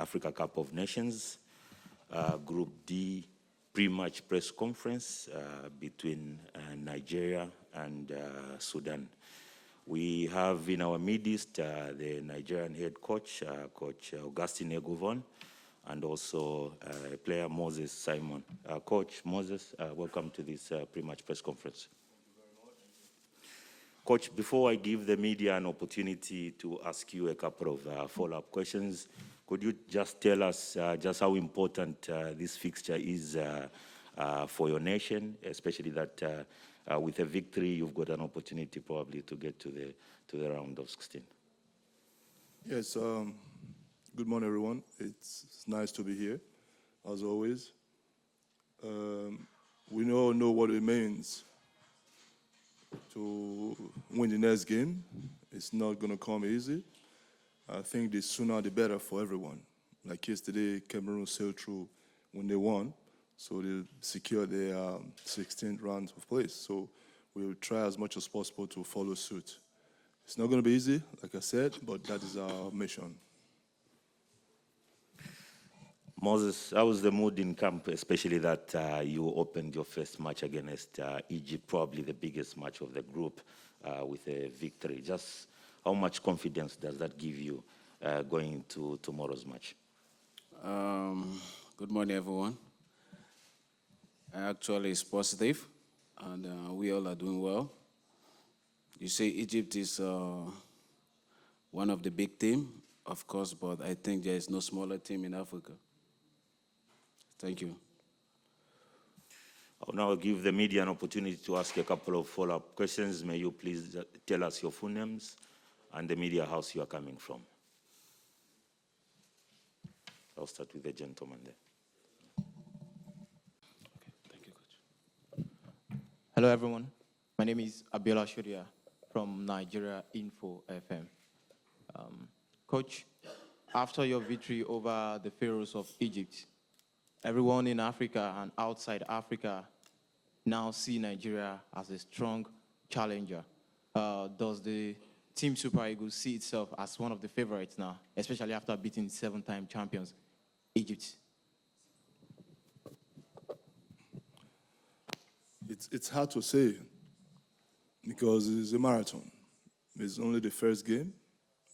Africa Cup of Nations, Group D pre-match press conference between Nigeria and Sudan. We have in our midst the Nigerian head coach, Coach Augustine Egovon, and also player Moses Simon. Coach Moses, welcome to this pre-match press conference. Coach, before I give the media an opportunity to ask you a couple of follow-up questions, could you just tell us just how important this fixture is for your nation, especially that with a victory, you've got an opportunity probably to get to the round of 16. Yes, good morning, everyone. It's nice to be here, as always. We all know what it means to win the next game. It's not going to come easy. I think the sooner the better for everyone. Like yesterday, Cameroon sailed through when they won, so they secured their 16th round of place. So we will try as much as possible to follow suit. It's not going to be easy, like I said, but that is our mission. Moses, how was the mood in camp, especially that you opened your first match against Egypt, probably the biggest match of the group, with a victory? Just how much confidence does that give you going into tomorrow's match? Good morning, everyone. Actually, it's positive, and we all are doing well. You say Egypt is one of the big teams, of course, but I think there is no smaller team in Africa. Thank you. I'll now give the media an opportunity to ask a couple of follow-up questions. May you please tell us your full names and the media house you are coming from. I'll start with the gentleman there. Okay, thank you, Coach. Hello, everyone. My name is Abiola Shodia from Nigeria Info FM. Coach, after your victory over the Pharaohs of Egypt, everyone in Africa and outside Africa now see Nigeria as a strong challenger. Does the Team Super Eagles see itself as one of the favorites now, especially after beating 7-time champions, Egypt? It's hard to say because it's a marathon. It's only the first game.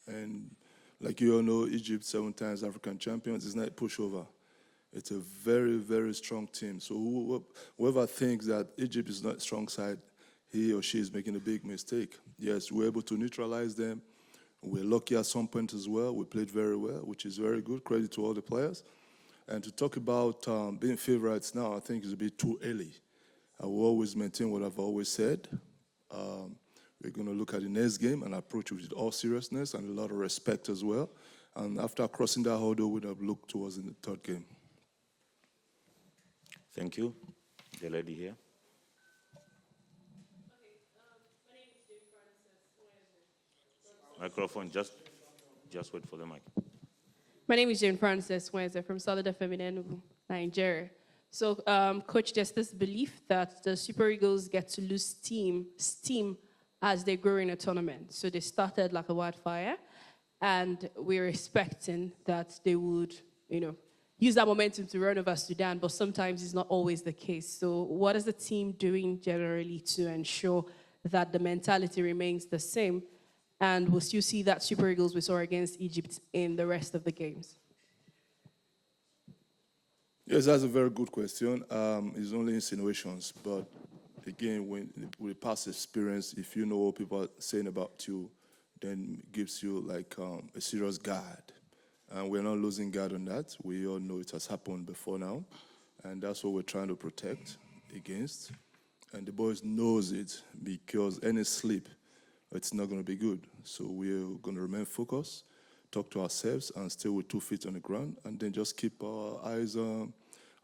And like you all know, Egypt, 7 times African champions, is not a pushover. It's a very, very strong team. So whoever thinks that Egypt is not a strong side, he or she is making a big mistake. Yes, we're able to neutralize them. We're lucky at some point as well. We played very well, which is very good. Credit to all the players. And to talk about being favorites now, I think it's a bit too early. I will always maintain what I've always said. We're going to look at the next game and approach it with all seriousness and a lot of respect as well. And after crossing that hurdle, we'll have looked towards in the third game. Thank you. The lady here. My name is Jane Frances. Microphone, just wait for the mic. My name is Jane Frances from Solid FM, Nigeria. So, Coach, there's this belief that the Super Eagles get to lose steam as they grow in a tournament. So they started like a wildfire, and we're expecting that they would, use that momentum to run over Sudan, but sometimes it's not always the case. So what is the team doing generally to ensure that the mentality remains the same, and we'll still see that Super Eagles we saw against Egypt in the rest of the games? Yes, that's a very good question. It's only insinuations, but again, with past experience, if you know what people are saying about you, then it gives you like a serious guard. And we're not losing guard on that. We all know it has happened before now, and that's what we're trying to protect against. And the boys knows it because any slip, it's not going to be good. So we're going to remain focused, talk to ourselves, and stay with 2 feet on the ground, and then just keep our eyes on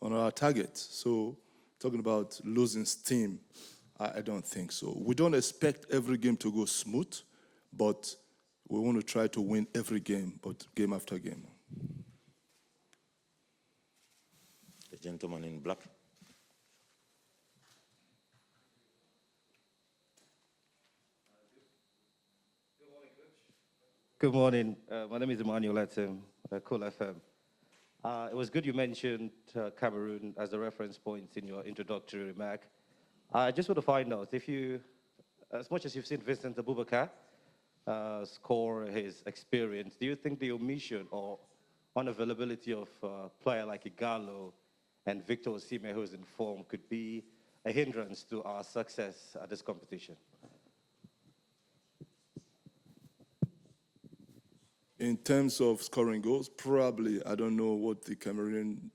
our target. So talking about losing steam, I don't think so. We don't expect every game to go smooth, but we want to try to win every game, but game after game. The gentleman in black. Good morning. My name is Emmanuel at Cool FM. It was good you mentioned Cameroon as a reference point in your introductory remark. I just want to find out if you, as much as you've seen Vincent Abubakar score his experience, do you think the omission or unavailability of a player like Igalo and Victor Osimhen, who is in form, could be a hindrance to our success at this competition? In terms of scoring goals, probably, I don't know what the Cameroonian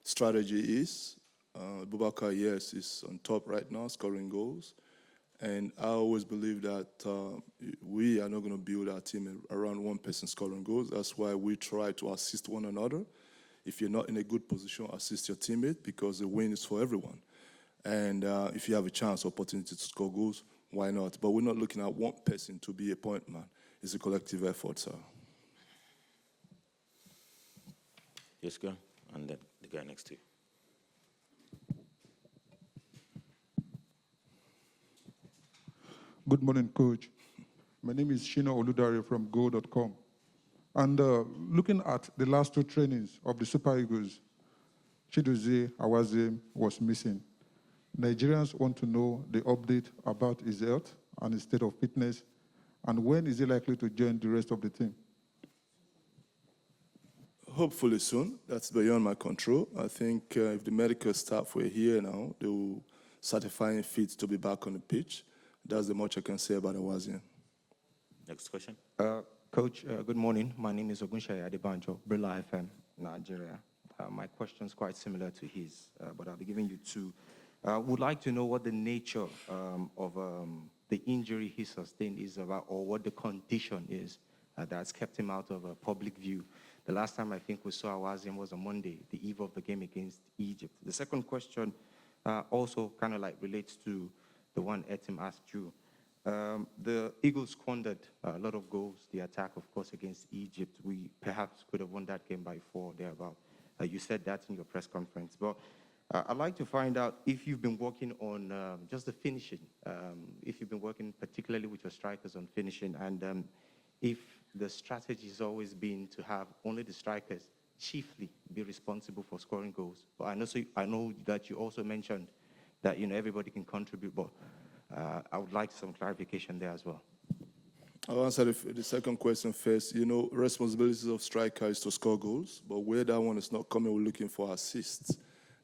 strategy is. Boubacar, yes, is on top right now, scoring goals. And I always believe that we are not going to build our team around one person scoring goals. That's why we try to assist one another. If you're not in a good position, assist your teammate, because the win is for everyone. And if you have a chance, opportunity to score goals, why not? But we're not looking at one person to be a point man. It's a collective effort, sir. Yes, go. And then the guy next to you. Good morning, Coach. My name is Shino Oludare from Go.com. And looking at the last two trainings of the Super Eagles, Chidozie Awazim was missing. Nigerians want to know the update about his health and his state of fitness, and when is he likely to join the rest of the team? Hopefully soon. That's beyond my control. I think if the medical staff were here now, they will certify him fit to be back on the pitch. That's the much I can say about Awazim. Next question. Coach, good morning. My name is Ogunshaya Adebanjo, Brilla FM, Nigeria. My question is quite similar to his, but I'll be giving you two. Would like to know what the nature of the injury he sustained is about, or what the condition is that's kept him out of public view. The last time I think we saw Awazim was on Monday, the eve of the game against Egypt. The second question also kind of like relates to the one Etim asked you. The Eagles squandered a lot of goals. The attack, of course, against Egypt, we perhaps could have won that game by 4 thereabout. You said that in your press conference. But I'd like to find out if you've been working on just the finishing, if you've been working particularly with your strikers on finishing, and if the strategy has always been to have only the strikers chiefly be responsible for scoring goals. But I know that you also mentioned that everybody can contribute, but I would like some clarification there as well. I'll answer the second question first. Responsibilities of striker is to score goals, but where that one is not coming, we're looking for assists.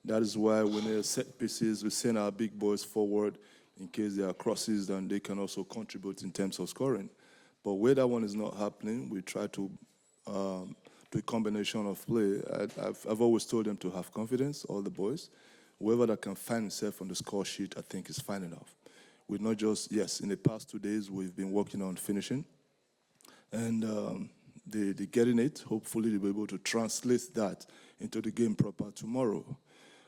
That is why when there are set pieces, we send our big boys forward in case there are crosses, then they can also contribute in terms of scoring. But where that one is not happening, we try to do a combination of play. I've always told them to have confidence, all the boys. Whoever that can find himself on the score sheet, I think is fine enough. We're not just, yes, in the past 2 days, we've been working on finishing. And they're getting it. Hopefully, they'll be able to translate that into the game proper tomorrow.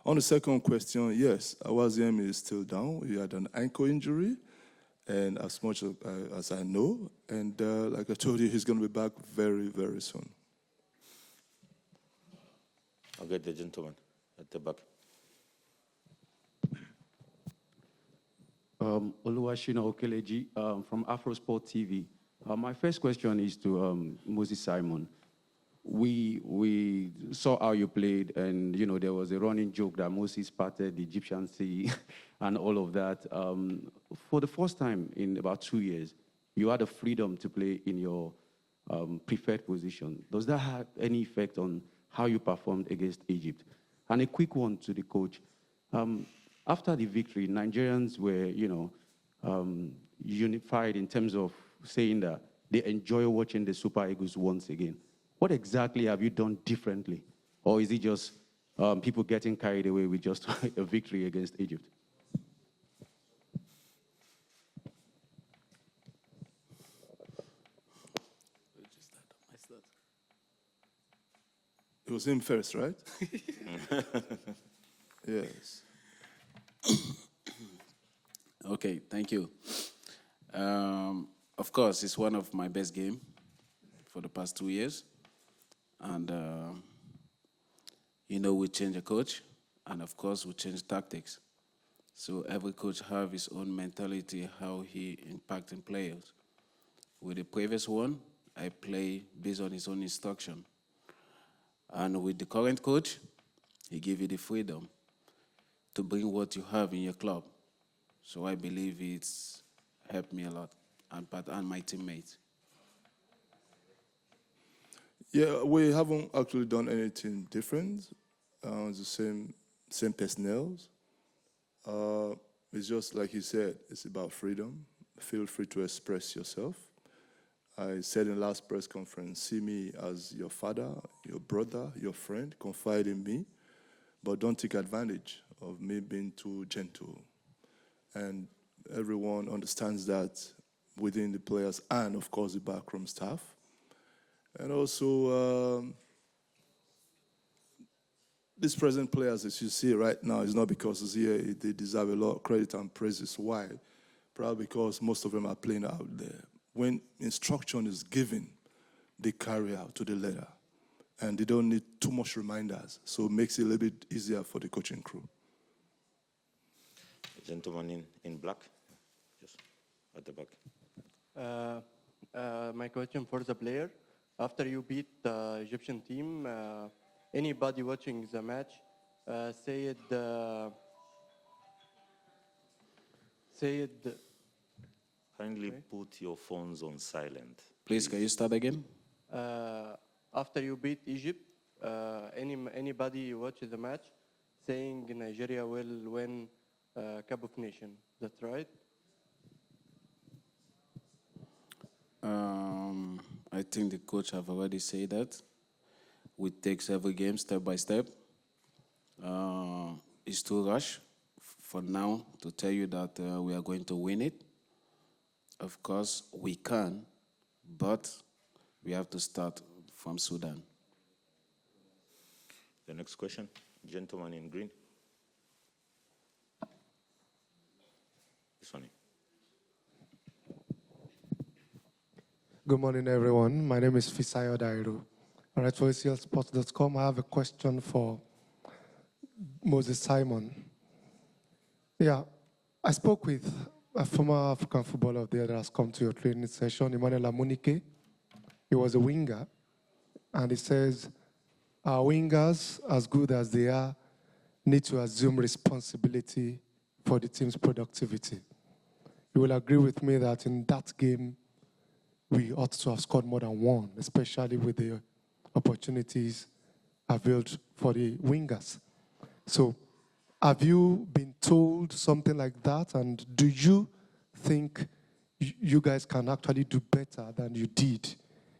On the second question, yes, Awazim is still down. He had an ankle injury, and as much as I know, and like I told you, he's going to be back very, very soon. I'll get the gentleman at the back. Oluwashina Okeleji from Afrosport TV. My first question is to Moses Simon. We saw how you played, and there was a running joke that Moses parted the Egyptian Sea and all of that. For the first time in about 2 years, you had the freedom to play in your preferred position. Does that have any effect on how you performed against Egypt? And a quick one to the coach. After the victory, Nigerians were, unified in terms of saying that they enjoy watching the Super Eagles once again. What exactly have you done differently? Or is it just people getting carried away with just a victory against Egypt? It was him first, right? Yes. Okay, thank you. Of course, it's one of my best games for the past 2 years. And, we change a coach, and of course, we change tactics. So every coach have his own mentality, how he impacting players. With the previous one, I play based on his own instruction. And with the current coach, he gave you the freedom to bring what you have in your club. So I believe it's helped me a lot and my teammates. Yeah, we haven't actually done anything different. It's the same personnel. It's just like he said, it's about freedom. Feel free to express yourself. I said in the last press conference, see me as your father, your brother, your friend, confide in me, but don't take advantage of me being too gentle. And everyone understands that within the players and, of course, the backroom staff. And also, these present players, as you see right now, is not because it's here. They deserve a lot of credit and praises. Why? Probably because most of them are playing out there. When instruction is given, they carry out to the letter. And they don't need too much reminders. So it makes it a little bit easier for the coaching crew. Gentleman in black, just at the back. My question for the player. After you beat the Egyptian team, anybody watching the match said Kindly put your phones on silent. Please, can you start again? after you beat Egypt, anybody watch the match saying Nigeria will win Cup of Nations. That's right? I think the coach have already said that. We take every game step by step. It's too rush for now to tell you that we are going to win it. Of course, we can, but we have to start from Sudan. The next question, gentleman in green. This one. Good morning, everyone. My name is Fisayo Dairu. I write for ACLSports.com. I have a question for Moses Simon. Yeah, I spoke with a former African footballer of the year that has come to your training session, Emmanuel Amunike. He was a winger, and he says, our wingers, as good as they are, need to assume responsibility for the team's productivity. You will agree with me that in that game, we ought to have scored more than one, especially with the opportunities availed for the wingers. So, have you been told something like that? And do you think you guys can actually do better than you did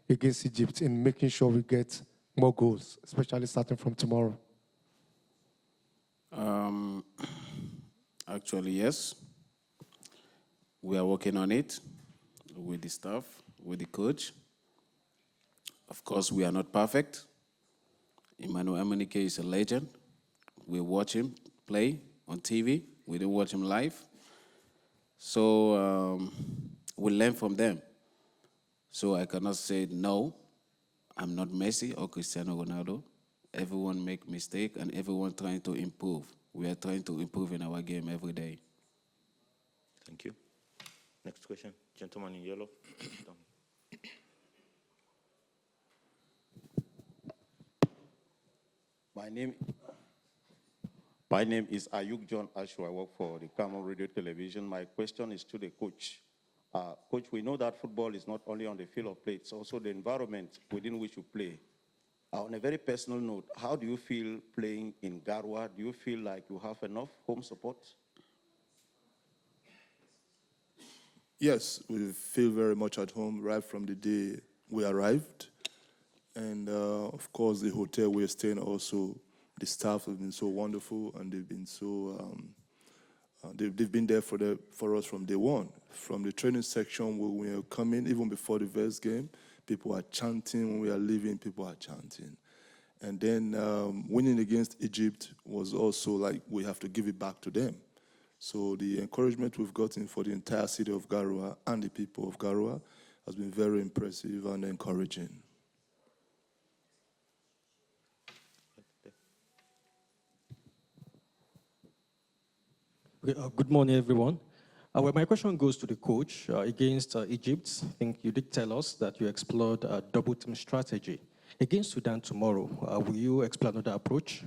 against Egypt in making sure we get more goals, especially starting from tomorrow? Actually, yes. We are working on it with the staff, with the coach. Of course, we are not perfect. Emmanuel Amunike is a legend. We watch him play on TV. We didn't watch him live. So we learn from them. So I cannot say, no, I'm not Messi or Cristiano Ronaldo. Everyone make mistake and everyone trying to improve. We are trying to improve in our game every day. Thank you. Next question, gentleman in yellow. My name is Ayuk John Ashu. I work for the Cameroon Radio Television. My question is to the coach. Coach, we know that football is not only on the field of play, it's also the environment within which you play. On a very personal note, how do you feel playing in Garoua? Do you feel like you have enough home support? Yes, we feel very much at home right from the day we arrived. And of course, the hotel we're staying also, the staff have been so wonderful and they've been so, they've been there for us from day one. From the training section when we were coming, even before the first game, people are chanting. When we are leaving, people are chanting. And then winning against Egypt was also like we have to give it back to them. So the encouragement we've gotten for the entire city of Garoua and the people of Garoua has been very impressive and encouraging. Good morning, everyone. Well, my question goes to the coach against Egypt. I think you did tell us that you explored a double team strategy. Against Sudan tomorrow, will you explore another approach?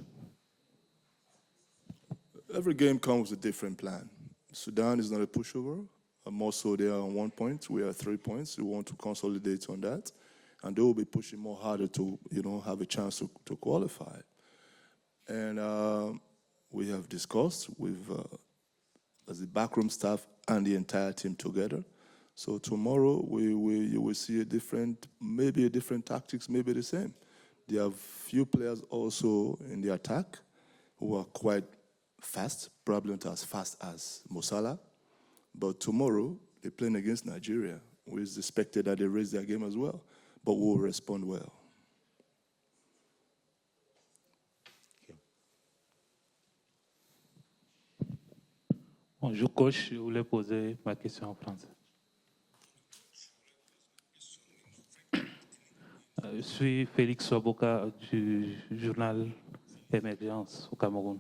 Every game comes with a different plan. Sudan is not a pushover. More so, they are on 1 point. We are 3 points. We want to consolidate on that, and they will be pushing more harder to, have a chance to qualify. And we have discussed with as the backroom staff and the entire team together. So tomorrow you will see maybe a different tactics, maybe the same. There are few players also in the attack who are quite fast, probably not as fast as Mo Salah. But tomorrow they're playing against Nigeria. We expected that they raise their game as well, but we'll respond well. Bonjour coach, je voulais poser ma question en français. Je suis Félix Soboka du journal Émergence au Cameroun.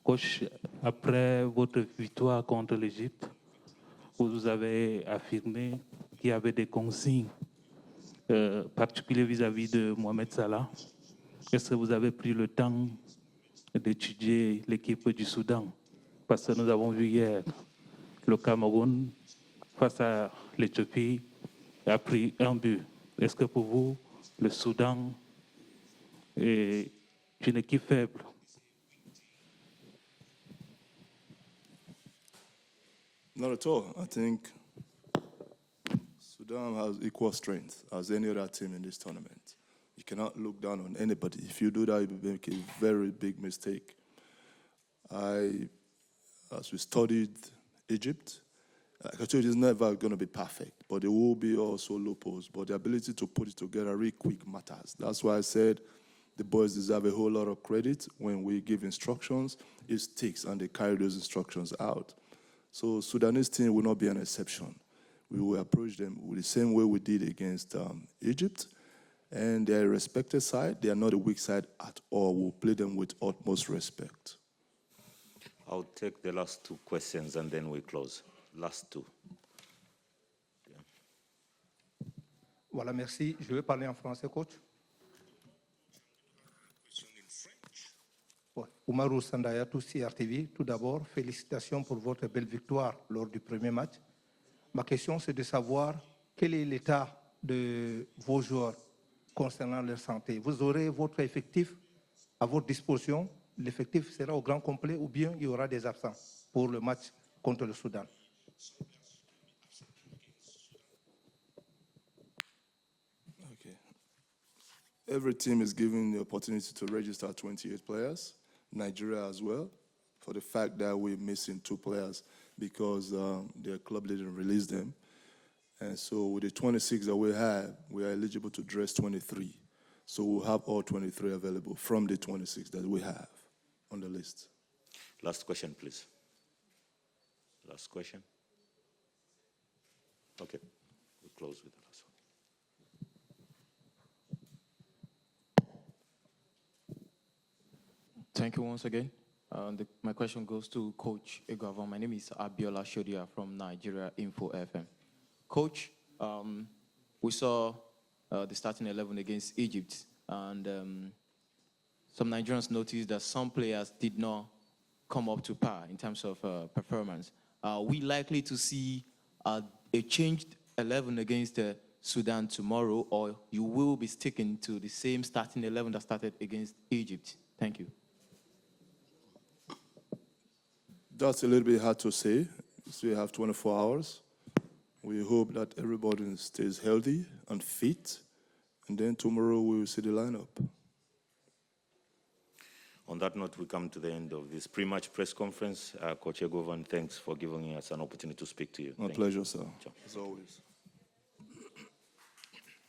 Coach, après votre victoire contre l'Égypte, vous avez affirmé qu'il y avait des consignes particulières vis-à-vis de Mohamed Salah. Est-ce que vous avez pris le temps d'étudier l'équipe du Soudan? Parce que nous avons vu hier le Cameroun, face à l'Éthiopie, a pris un but. Est-ce que pour vous, le Soudan est une équipe faible? Not at all. I think Sudan has equal strength as any other team in this tournament. You cannot look down on anybody. If you do that, you will make a very big mistake. As we studied Egypt, like I told you, it's never going to be perfect, but there will be also loopholes. But the ability to put it together really quick matters. That's why I said the boys deserve a whole lot of credit. When we give instructions, it sticks, and they carry those instructions out. So Sudanese team will not be an exception. We will approach them with the same way we did against Egypt. And they're a respected side. They are not a weak side at all. We'll play them with utmost respect. I'll take the last two questions and then we close. Last two. Voilà, merci. Je vais parler en français, coach. Ouais. Oumarou Sandayatou, CRTV. Tout d'abord, félicitations pour votre belle victoire lors du premier match. Ma question, c'est de savoir quel est l'état de vos joueurs concernant leur santé. Vous aurez votre effectif à votre disposition. L'effectif sera au grand complet ou bien il y aura des absents pour le match contre le Soudan. Okay. Every team is given the opportunity to register 28 players, Nigeria as well, for the fact that we're missing 2 players because their club didn't release them. And so with the 26 that we have, we are eligible to dress 23. So we'll have all 23 available from the 26 that we have on the list. Last question, please. Last question. Okay, we'll close with the last one. Thank you once again. My question goes to Coach Egwavon. My name is Abiola Shodia from Nigeria Info FM. Coach, we saw the starting 11 against Egypt, and some Nigerians noticed that some players did not come up to par in terms of performance. Are we likely to see a changed 11 against Sudan tomorrow, or you will be sticking to the same starting 11 that started against Egypt? Thank you. That's a little bit hard to say. So we have 24 hours. We hope that everybody stays healthy and fit, and then tomorrow we will see the lineup. On that note, we come to the end of this pre-match press conference. Coach Egwavon, thanks for giving us an opportunity to speak to you. My pleasure, sir, as always.